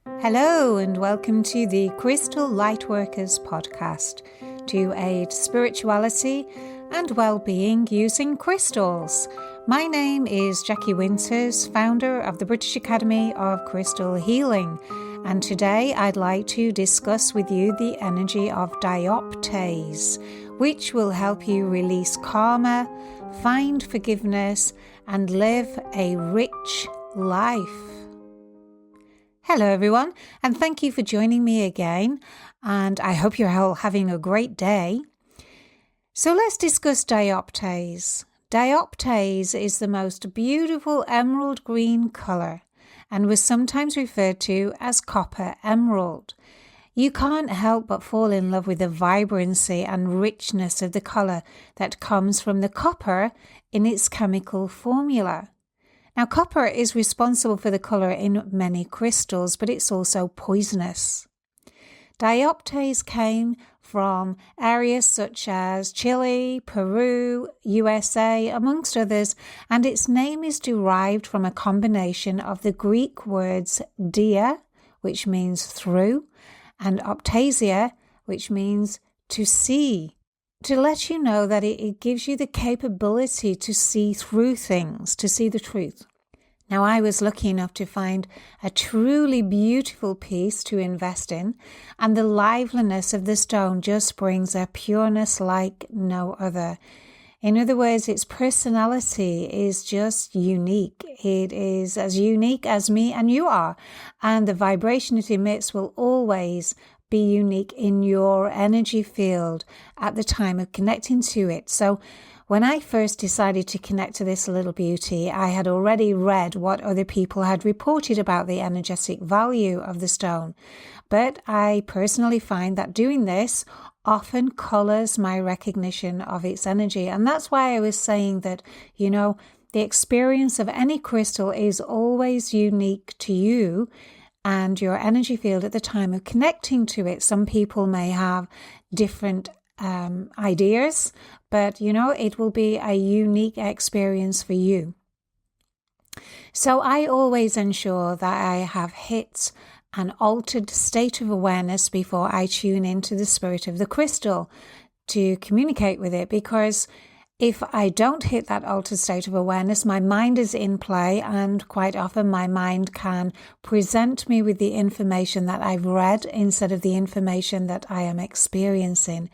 Hello and welcome to the Crystal Lightworkers podcast to aid spirituality and well-being using crystals. My name is Jackie Winters, founder of the British Academy of Crystal Healing, and today I'd like to discuss with you the energy of Dioptase, which will help you release karma, find forgiveness, and live a rich life. Hello everyone, and thank you for joining me again, and I hope you're all having a great day. So let's discuss Dioptase. Dioptase is the most beautiful emerald green colour and was sometimes referred to as copper emerald. You can't help but fall in love with the vibrancy and richness of the colour that comes from the copper in its chemical formula. Now, copper is responsible for the colour in many crystals, but it's also poisonous. Dioptase came from areas such as Chile, Peru, USA, amongst others, and its name is derived from a combination of the Greek words dia, which means through, and optasia, which means to see. To let you know that it gives you the capability to see through things, to see the truth. Now, I was lucky enough to find a truly beautiful piece to invest in, and the liveliness of the stone just brings a pureness like no other. In other words, its personality is just unique. It is as unique as me and you are, and the vibration it emits will always be unique in your energy field at the time of connecting to it. So when I first decided to connect to this little beauty, I had already read what other people had reported about the energetic value of the stone. But I personally find that doing this often colours my recognition of its energy. And that's why I was saying that, the experience of any crystal is always unique to you and your energy field at the time of connecting to it. Some people may have different ideas, but it will be a unique experience for you. So I always ensure that I have hit an altered state of awareness before I tune into the spirit of the crystal to communicate with it, because if I don't hit that altered state of awareness, my mind is in play, and quite often my mind can present me with the information that I've read instead of the information that I am experiencing.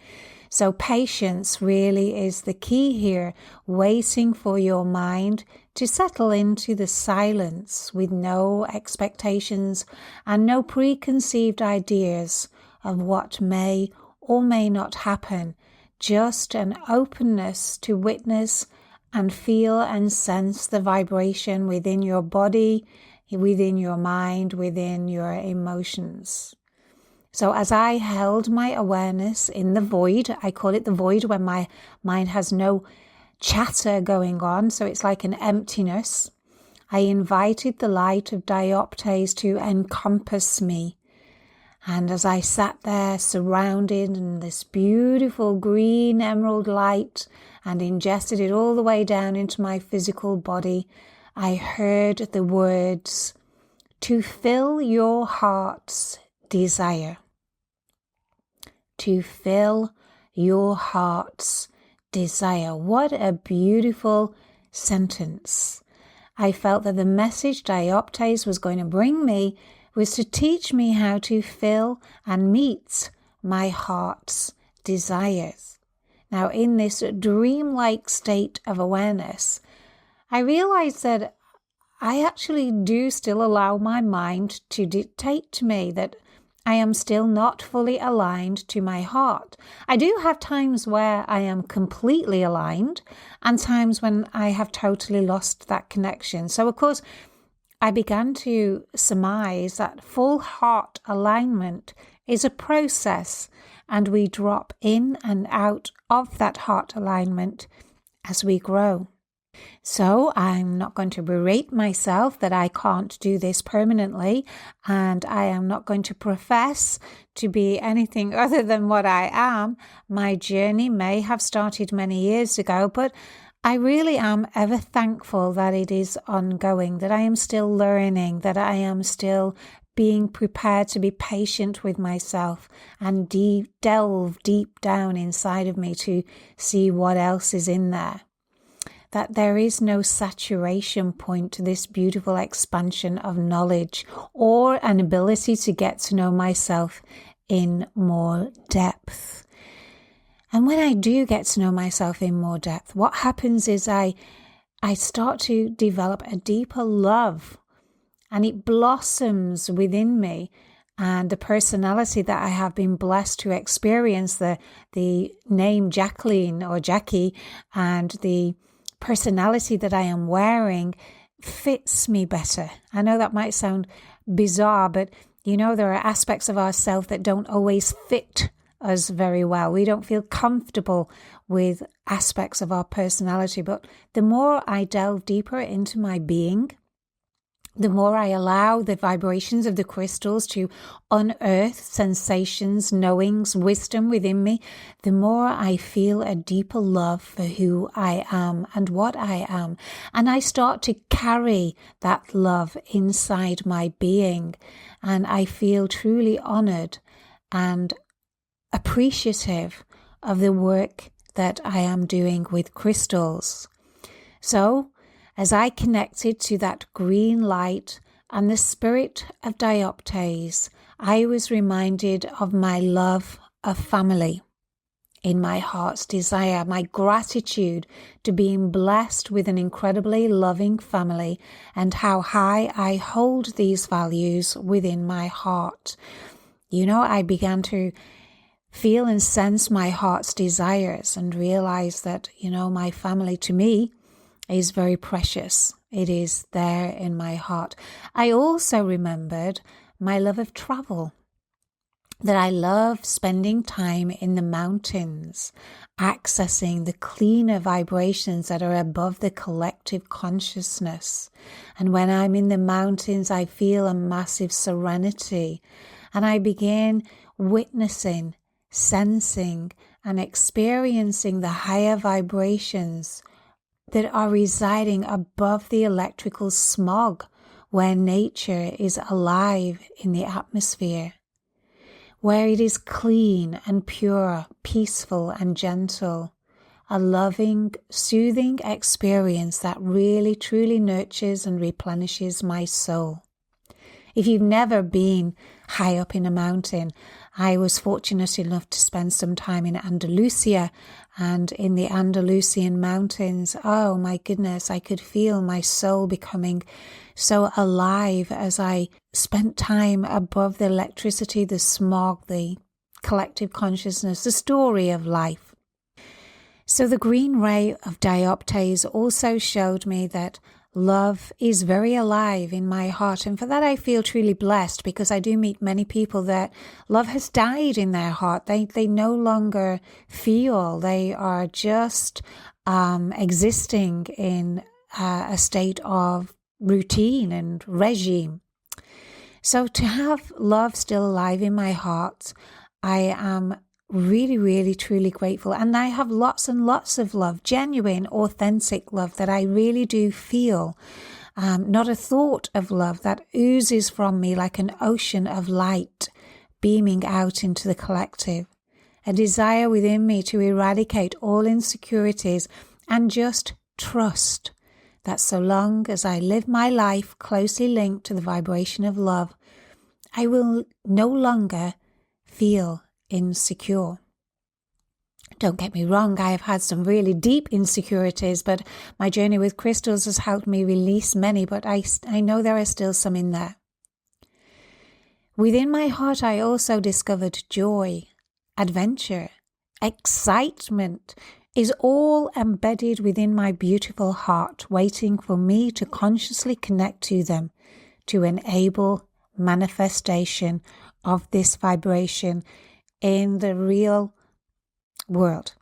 So patience really is the key here, waiting for your mind to settle into the silence with no expectations and no preconceived ideas of what may or may not happen. Just an openness to witness and feel and sense the vibration within your body, within your mind, within your emotions. So as I held my awareness in the void, I call it the void when my mind has no chatter going on, so it's like an emptiness, I invited the light of Dioptase to encompass me. And as I sat there surrounded in this beautiful green emerald light and ingested it all the way down into my physical body, I heard the words, "To fill your heart's desire." To fill your heart's desire. What a beautiful sentence. I felt that the message Dioptase was going to bring me was to teach me how to fill and meet my heart's desires. Now, in this dreamlike state of awareness, I realized that I actually do still allow my mind to dictate to me, that I am still not fully aligned to my heart. I do have times where I am completely aligned and times when I have totally lost that connection. So, of course, I began to surmise that full heart alignment is a process, and we drop in and out of that heart alignment as we grow. So I'm not going to berate myself that I can't do this permanently, and I am not going to profess to be anything other than what I am. My journey may have started many years ago, but I really am ever thankful that it is ongoing, that I am still learning, that I am still being prepared to be patient with myself and delve deep down inside of me to see what else is in there. That there is no saturation point to this beautiful expansion of knowledge or an ability to get to know myself in more depth. And when I do get to know myself in more depth, what happens is I start to develop a deeper love, and it blossoms within me. And the personality that I have been blessed to experience, the name Jacqueline or Jackie, and the personality that I am wearing fits me better. I know that might sound bizarre, but there are aspects of ourselves that don't always fit us very well. We don't feel comfortable with aspects of our personality. But the more I delve deeper into my being, the more I allow the vibrations of the crystals to unearth sensations, knowings, wisdom within me, the more I feel a deeper love for who I am and what I am. And I start to carry that love inside my being. And I feel truly honored and appreciative of the work that I am doing with crystals. So, as I connected to that green light and the spirit of Dioptase, I was reminded of my love of family in my heart's desire, my gratitude to being blessed with an incredibly loving family, and how high I hold these values within my heart. I began to feel and sense my heart's desires and realize that, my family to me is very precious. It is there in my heart. I also remembered my love of travel, that I love spending time in the mountains, accessing the cleaner vibrations that are above the collective consciousness. And when I'm in the mountains, I feel a massive serenity, and I begin witnessing, sensing, and experiencing the higher vibrations that are residing above the electrical smog, where nature is alive in the atmosphere, where it is clean and pure, peaceful and gentle, a loving, soothing experience that really truly nurtures and replenishes my soul. If you've never been high up in a mountain, I was fortunate enough to spend some time in Andalusia, and in the Andalusian mountains, oh my goodness, I could feel my soul becoming so alive as I spent time above the electricity, the smog, the collective consciousness, the story of life. So the green ray of Dioptase also showed me that love is very alive in my heart, and for that I feel truly blessed, because I do meet many people that love has died in their heart. They no longer feel, they are just existing in a state of routine and regime. So to have love still alive in my heart, I am really, really, truly grateful. And I have lots and lots of love, genuine, authentic love that I really do feel. Not a thought of love that oozes from me like an ocean of light beaming out into the collective. A desire within me to eradicate all insecurities and just trust that so long as I live my life closely linked to the vibration of love, I will no longer feel insecure. Don't get me wrong, I have had some really deep insecurities, but my journey with crystals has helped me release many, but I know there are still some in there. Within my heart, I also discovered joy, adventure, excitement is all embedded within my beautiful heart, waiting for me to consciously connect to them to enable manifestation of this vibration in the real world.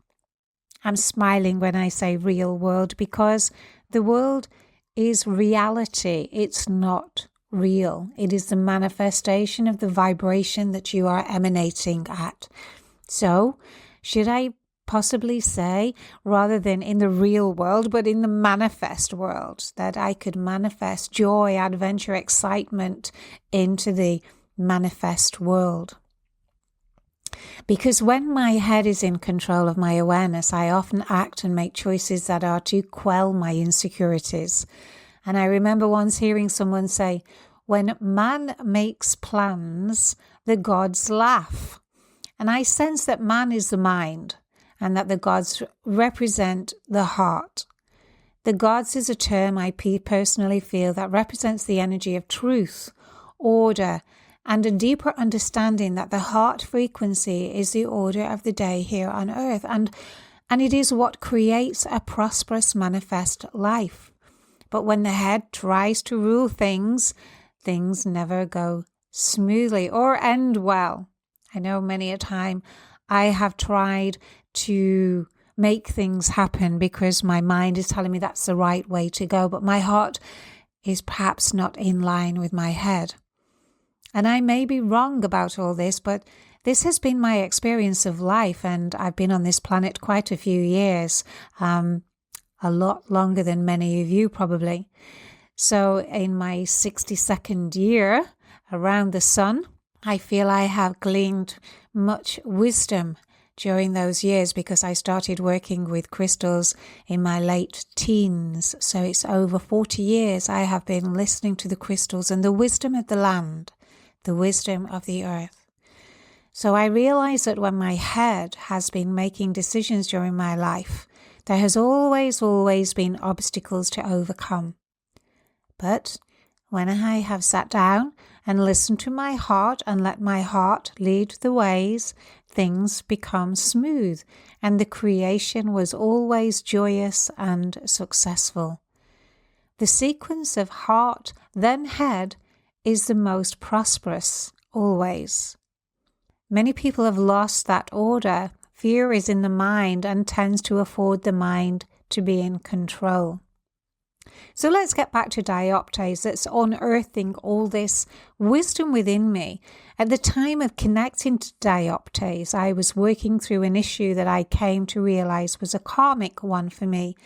I'm smiling when I say real world, because the world is reality. It's not real. It is the manifestation of the vibration that you are emanating at. So, should I possibly say, rather than in the real world, but in the manifest world, that I could manifest joy, adventure, excitement into the manifest world. Because when my head is in control of my awareness, I often act and make choices that are to quell my insecurities. And I remember once hearing someone say, when man makes plans, the gods laugh. And I sense that man is the mind and that the gods represent the heart. The gods is a term I personally feel that represents the energy of truth, order, and a deeper understanding that the heart frequency is the order of the day here on earth. And it is what creates a prosperous manifest life. But when the head tries to rule things, things never go smoothly or end well. I know many a time I have tried to make things happen because my mind is telling me that's the right way to go, but my heart is perhaps not in line with my head. And I may be wrong about all this, but this has been my experience of life, and I've been on this planet quite a few years, a lot longer than many of you probably. So in my 62nd year around the sun, I feel I have gleaned much wisdom during those years because I started working with crystals in my late teens. So it's over 40 years I have been listening to the crystals and the wisdom of the land, the wisdom of the earth. So I realize that when my head has been making decisions during my life, there has always been obstacles to overcome. But when I have sat down and listened to my heart and let my heart lead the ways, things become smooth, and the creation was always joyous and successful. The sequence of heart, then head, is the most prosperous, always. Many people have lost that order. Fear is in the mind and tends to afford the mind to be in control. So let's get back to Dioptase that's unearthing all this wisdom within me. At the time of connecting to Dioptase, I was working through an issue that I came to realize was a karmic one for me,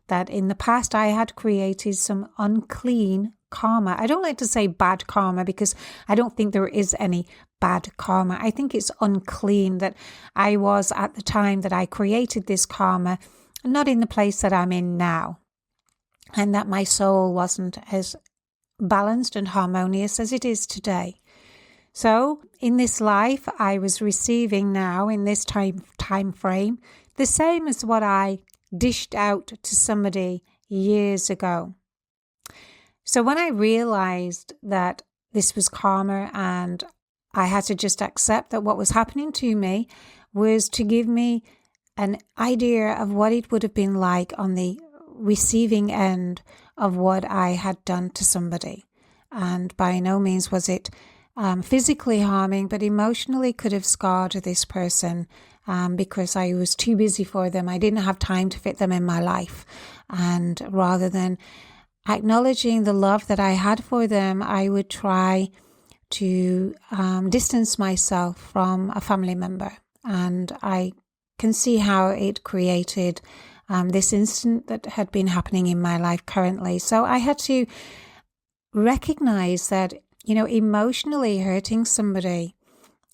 that in the past I had created some unclean karma. I don't like to say bad karma because I don't think there is any bad karma. I think it's unclean that I was at the time that I created this karma, not in the place that I'm in now. And that my soul wasn't as balanced and harmonious as it is today. So in this life, I was receiving now in this time frame, the same as what I dished out to somebody years ago. So when I realized that this was karma and I had to just accept that what was happening to me was to give me an idea of what it would have been like on the receiving end of what I had done to somebody. And by no means was it physically harming, but emotionally could have scarred this person because I was too busy for them. I didn't have time to fit them in my life. And rather than acknowledging the love that I had for them, I would try to distance myself from a family member. And I can see how it created this incident that had been happening in my life currently. So I had to recognize that, emotionally hurting somebody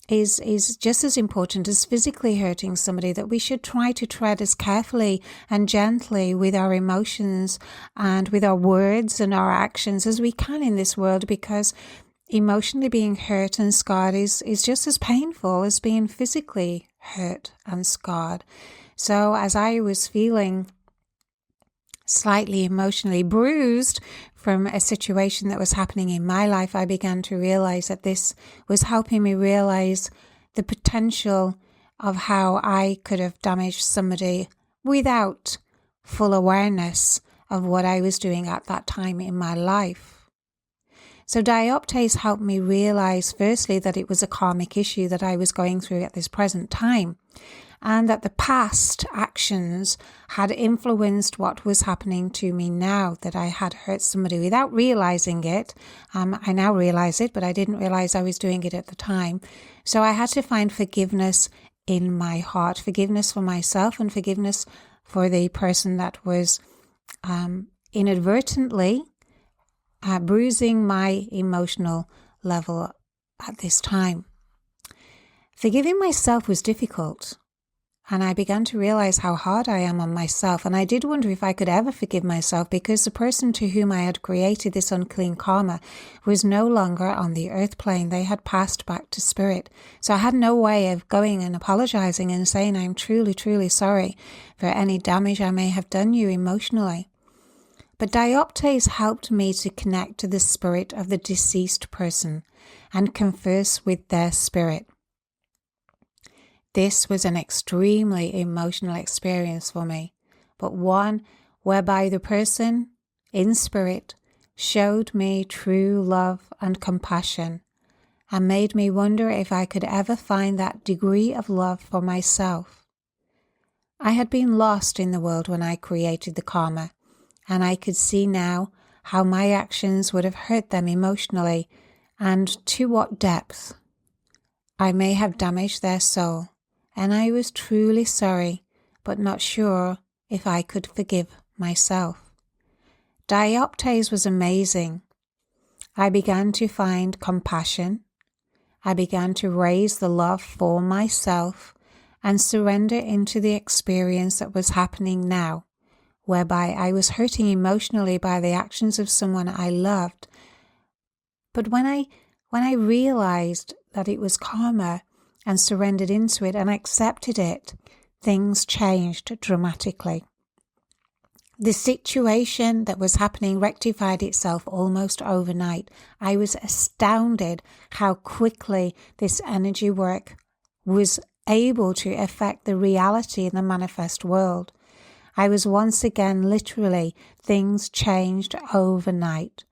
is just as important as physically hurting somebody, that we should try to tread as carefully and gently with our emotions and with our words and our actions as we can in this world, because emotionally being hurt and scarred is just as painful as being physically hurt and scarred. So as I was feeling slightly emotionally bruised from a situation that was happening in my life, I began to realize that this was helping me realize the potential of how I could have damaged somebody without full awareness of what I was doing at that time in my life. So Dioptase helped me realize firstly that it was a karmic issue that I was going through at this present time, and that the past actions had influenced what was happening to me now, that I had hurt somebody without realizing it. I now realize it, but I didn't realize I was doing it at the time. So I had to find forgiveness in my heart, forgiveness for myself and forgiveness for the person that was inadvertently bruising my emotional level at this time. Forgiving myself was difficult, and I began to realize how hard I am on myself, and I did wonder if I could ever forgive myself, because the person to whom I had created this unclean karma was no longer on the earth plane. They had passed back to spirit. So I had no way of going and apologizing and saying I'm truly, truly sorry for any damage I may have done you emotionally. But Dioptase helped me to connect to the spirit of the deceased person and converse with their spirit. This was an extremely emotional experience for me, but one whereby the person in spirit showed me true love and compassion and made me wonder if I could ever find that degree of love for myself. I had been lost in the world when I created the karma, and I could see now how my actions would have hurt them emotionally and to what depth. I may have damaged their soul, and I was truly sorry, but not sure if I could forgive myself. Dioptase was amazing. I began to find compassion. I began to raise the love for myself and surrender into the experience that was happening now, whereby I was hurting emotionally by the actions of someone I loved. But when I realized that it was karma and surrendered into it and accepted it, things changed dramatically. The situation that was happening rectified itself almost overnight. I was astounded how quickly this energy work was able to affect the reality in the manifest world. I was once again, literally, things changed overnight.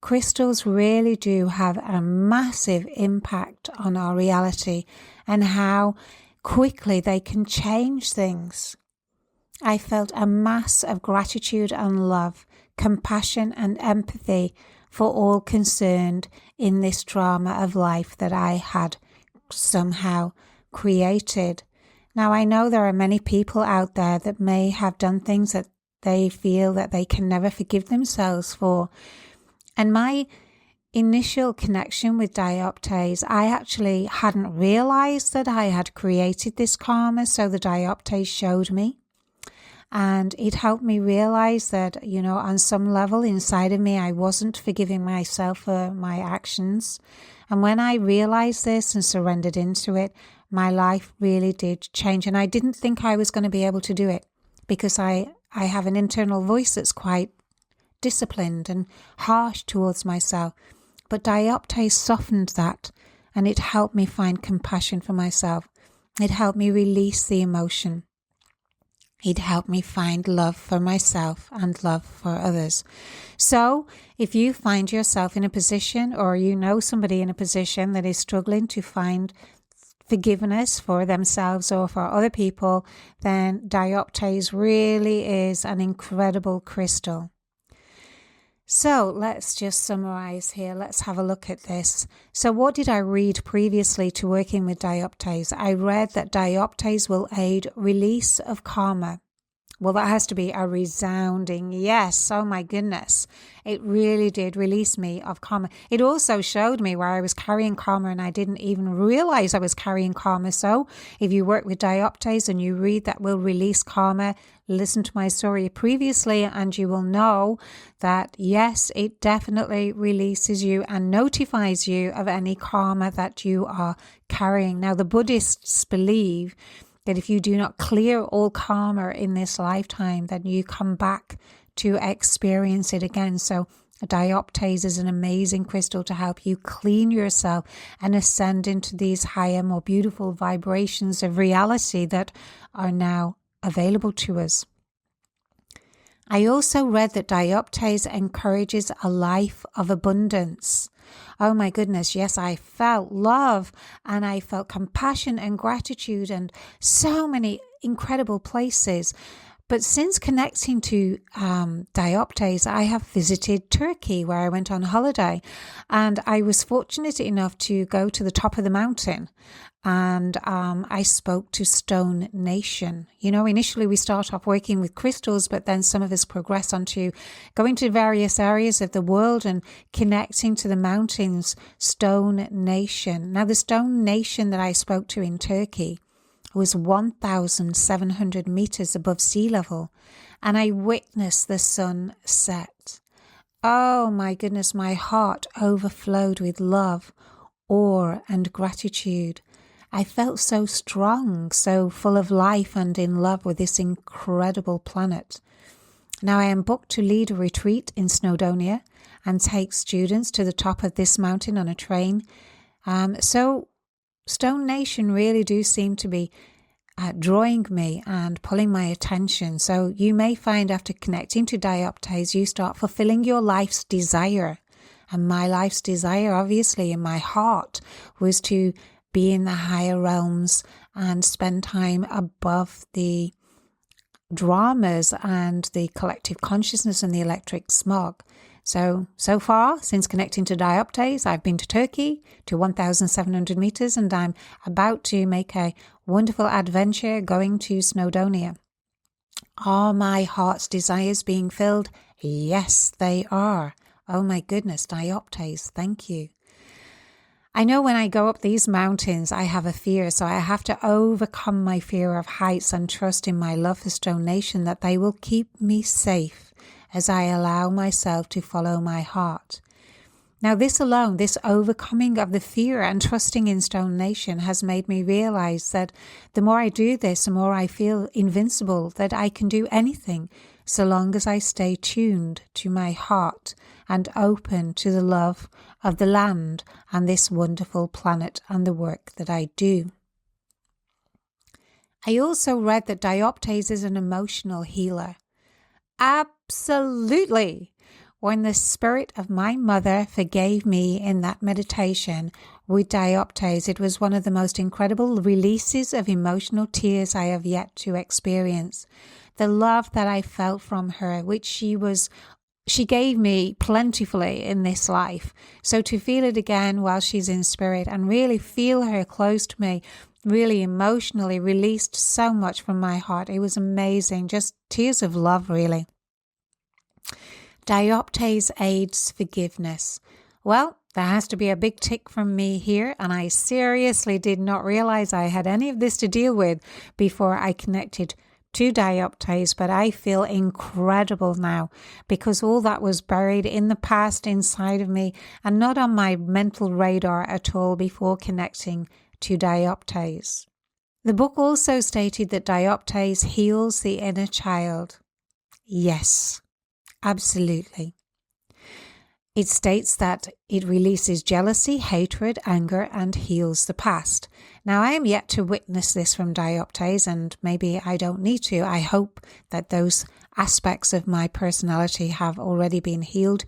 Crystals really do have a massive impact on our reality and how quickly they can change things. I felt a mass of gratitude and love, compassion and empathy for all concerned in this drama of life that I had somehow created. Now, I know there are many people out there that may have done things that they feel that they can never forgive themselves for. And my initial connection with Dioptase, I actually hadn't realized that I had created this karma, so the Dioptase showed me. And it helped me realize that, on some level inside of me, I wasn't forgiving myself for my actions. And when I realized this and surrendered into it, my life really did change. And I didn't think I was going to be able to do it because I have an internal voice that's quite disciplined and harsh towards myself. But Dioptase softened that, and it helped me find compassion for myself. It helped me release the emotion. It helped me find love for myself and love for others. So if you find yourself in a position, or you know somebody in a position that is struggling to find forgiveness for themselves or for other people, then Dioptase really is an incredible crystal. So let's just summarize here. Let's have a look at this. So what did I read previously to working with Dioptase? I read that Dioptase will aid release of karma. Well, that has to be a resounding yes. Oh my goodness. It really did release me of karma. It also showed me where I was carrying karma and I didn't even realize I was carrying karma. So if you work with Dioptase and you read that will release karma, listen to my story previously and you will know that yes, it definitely releases you and notifies you of any karma that you are carrying. Now, the Buddhists believe that if you do not clear all karma in this lifetime, then you come back to experience it again. So Dioptase is an amazing crystal to help you clean yourself and ascend into these higher, more beautiful vibrations of reality that are now available to us. I also read that Dioptase encourages a life of abundance. Oh my goodness, yes, I felt love and I felt compassion and gratitude and so many incredible places. But since connecting to Dioptase, I have visited Turkey, where I went on holiday, and I was fortunate enough to go to the top of the mountain, and I spoke to Stone Nation. Initially we start off working with crystals, but then some of us progress onto going to various areas of the world and connecting to the mountains, Stone Nation. Now, the Stone Nation that I spoke to in Turkey was 1,700 meters above sea level, and I witnessed the sun set. Oh my goodness, my heart overflowed with love, awe, and gratitude. I felt so strong, so full of life and in love with this incredible planet. Now I am booked to lead a retreat in Snowdonia and take students to the top of this mountain on a train. So Stone Nation really do seem to be drawing me and pulling my attention. So you may find after connecting to Dioptase, you start fulfilling your life's desire. And my life's desire, obviously, in my heart, was to be in the higher realms and spend time above the dramas and the collective consciousness and the electric smog. So far, since connecting to Dioptase, I've been to Turkey to 1,700 meters, and I'm about to make a wonderful adventure going to Snowdonia. Are my heart's desires being filled? Yes, they are. Oh my goodness, Dioptase, thank you. I know when I go up these mountains, I have a fear, so I have to overcome my fear of heights and trust in my love for Stone Nation that they will keep me safe as I allow myself to follow my heart. Now, this alone, this overcoming of the fear and trusting in Stone Nation has made me realize that the more I do this, the more I feel invincible, that I can do anything so long as I stay tuned to my heart and open to the love of the land and this wonderful planet and the work that I do. I also read that Dioptase is an emotional healer. Absolutely. When the spirit of my mother forgave me in that meditation with Dioptase, it was one of the most incredible releases of emotional tears I have yet to experience. The love that I felt from her, which she gave me plentifully in this life. So to feel it again while she's in spirit and really feel her close to me, really emotionally released so much from my heart. It was amazing. Just tears of love, really. Dioptase aids forgiveness. Well, there has to be a big tick from me here, and I seriously did not realize I had any of this to deal with before I connected to Dioptase, but I feel incredible now because all that was buried in the past inside of me and not on my mental radar at all before connecting to Dioptase. The book also stated that Dioptase heals the inner child. Yes, absolutely. It states that it releases jealousy, hatred, anger, and heals the past. Now, I am yet to witness this from Dioptase, and maybe I don't need to. I hope that those aspects of my personality have already been healed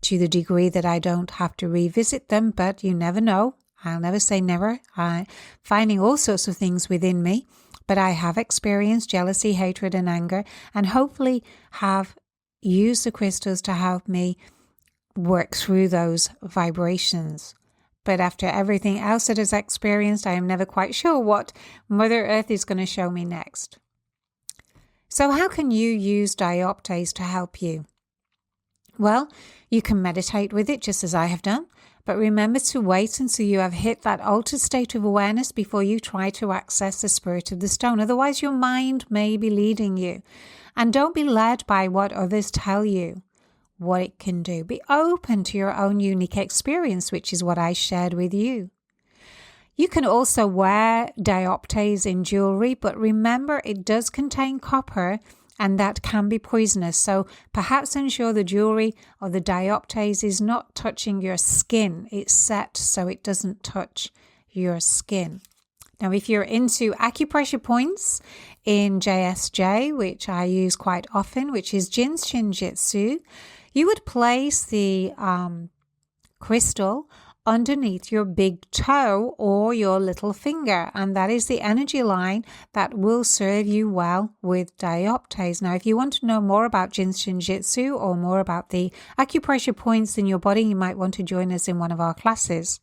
to the degree that I don't have to revisit them, but you never know. I'll never say never. I'm finding all sorts of things within me, but I have experienced jealousy, hatred, and anger, and hopefully have used the crystals to help me work through those vibrations. But after everything else that is experienced, I am never quite sure what Mother Earth is going to show me next. So how can you use Dioptase to help you? Well, you can meditate with it just as I have done, but remember to wait until you have hit that altered state of awareness before you try to access the spirit of the stone. Otherwise, your mind may be leading you. And don't be led by what others tell you what it can do. Be open to your own unique experience, which is what I shared with you. You can also wear Dioptase in jewelry, but remember it does contain copper and that can be poisonous. So perhaps ensure the jewelry or the Dioptase is not touching your skin. It's set so it doesn't touch your skin. Now, if you're into acupressure points in JSJ, which I use quite often, which is Jin Shinjitsu, you would place the crystal underneath your big toe or your little finger, and that is the energy line that will serve you well with dioptase. Now, if you want to know more about Jinshin Jitsu or more about the acupressure points in your body, you might want to join us in one of our classes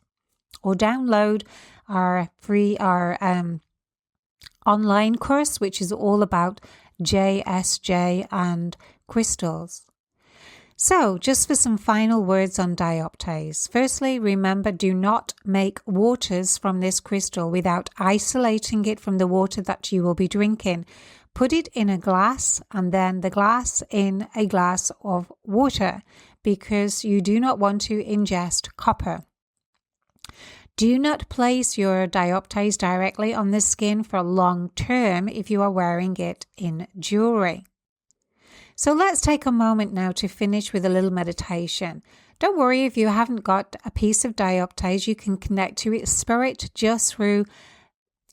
or download our free online course, which is all about JSJ and crystals. So, just for some final words on dioptase. Firstly, remember, do not make waters from this crystal without isolating it from the water that you will be drinking. Put it in a glass and then the glass in a glass of water, because you do not want to ingest copper. Do not place your dioptase directly on the skin for long term if you are wearing it in jewelry. So let's take a moment now to finish with a little meditation. Don't worry if you haven't got a piece of dioptase, you can connect to its spirit just through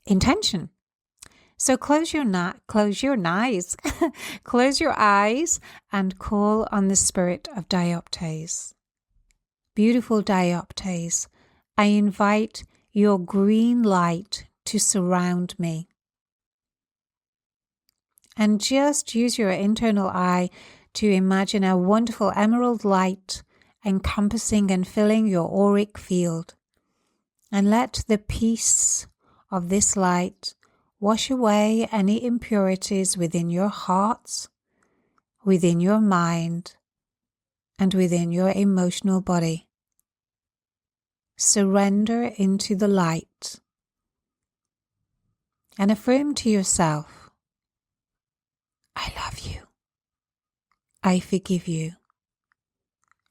intention. So close your eyes, close your eyes and call on the spirit of dioptase. Beautiful dioptase, I invite your green light to surround me. And just use your internal eye to imagine a wonderful emerald light encompassing and filling your auric field. And let the peace of this light wash away any impurities within your heart, within your mind, and within your emotional body. Surrender into the light and affirm to yourself, I love you. I forgive you.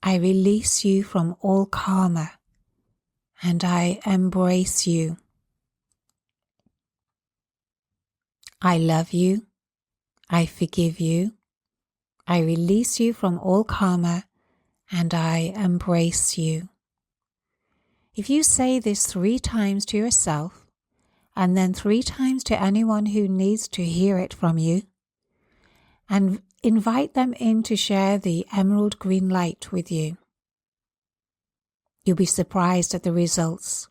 I release you from all karma, and I embrace you. I love you. I forgive you. I release you from all karma, and I embrace you. If you say this 3 times to yourself, and then 3 times to anyone who needs to hear it from you, and invite them in to share the emerald green light with you, you'll be surprised at the results.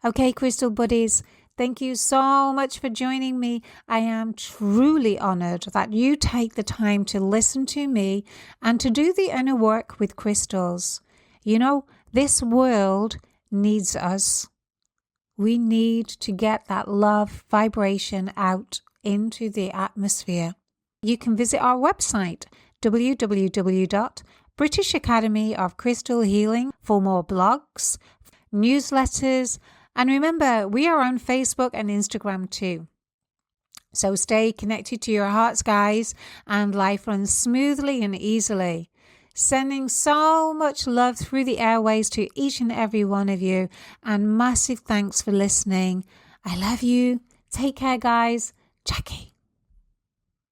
Okay, crystal buddies, thank you so much for joining me. I am truly honored that you take the time to listen to me and to do the inner work with crystals. You know, this world needs us. We need to get that love vibration out into the atmosphere. You can visit our website, www.British Academy of Crystal Healing, for more blogs, newsletters, and remember, we are on Facebook and Instagram too. So stay connected to your hearts, guys, and life runs smoothly and easily. Sending so much love through the airways to each and every one of you, and massive thanks for listening. I love you. Take care, guys. Jackie.